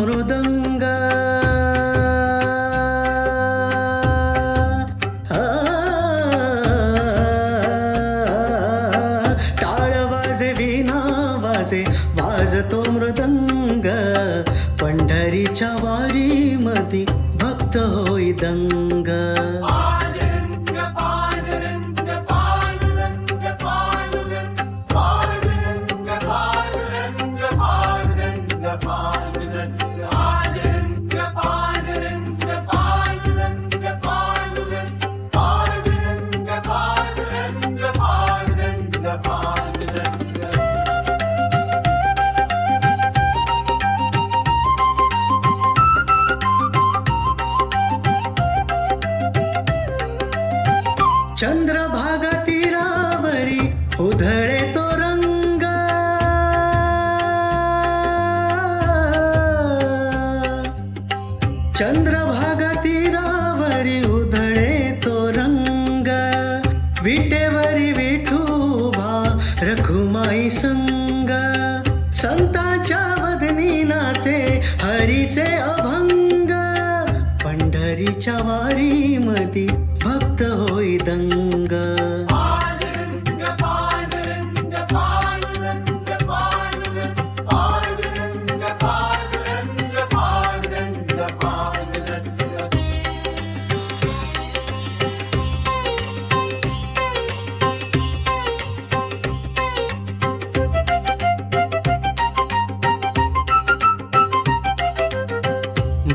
मृदंग टाळ वाजे विना वाजे वाजतो मृदंग पंढरीच्या वारी मधी भक्त होई दंग चंद्रभागा तीरावरी उधळे तो रंग चंद्रभागा तीरावरी उधळे तो रंग विटेवरी विठुबा रखुमाई संग संतांच्या वदनी नाचे हरीचे अभंग पंढरीच्या वारी मधी भक्त होई दंग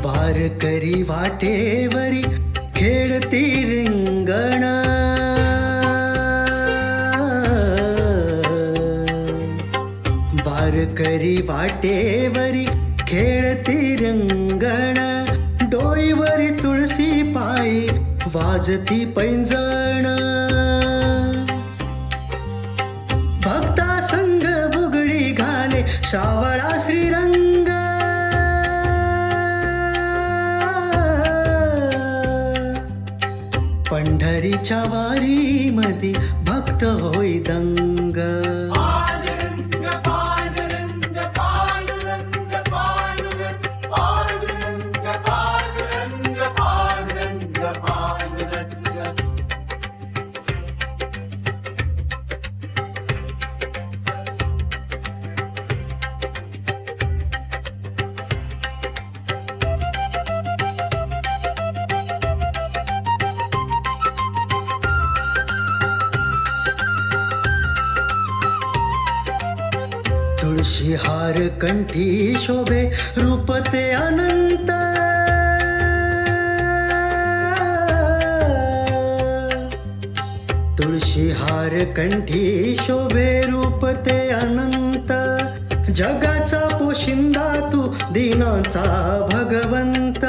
वारकरी वाटेवरी खेळती रिंगण वारकरी वाटेवरी खेळती रिंगण डोईवरी तुळशी पायी वाजती पैंजण भक्ता संग बुगडी घाले सावळा श्रीरंग पंढरीच्या वारी मधी भक्त होई दंग तुळशी हार कंठी शोभे रूप ते अनंत तुळशी हार कंठी शोभे रूप ते अनंत जगाचा पोशिंदा तू दीनाचा भगवंत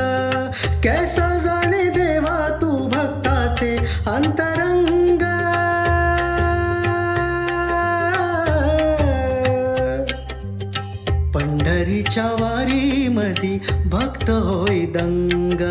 कैसा जाणे देवा तू भक्ताचे अंतरंग पंढरीच्या वारी मधी भक्त होई दंग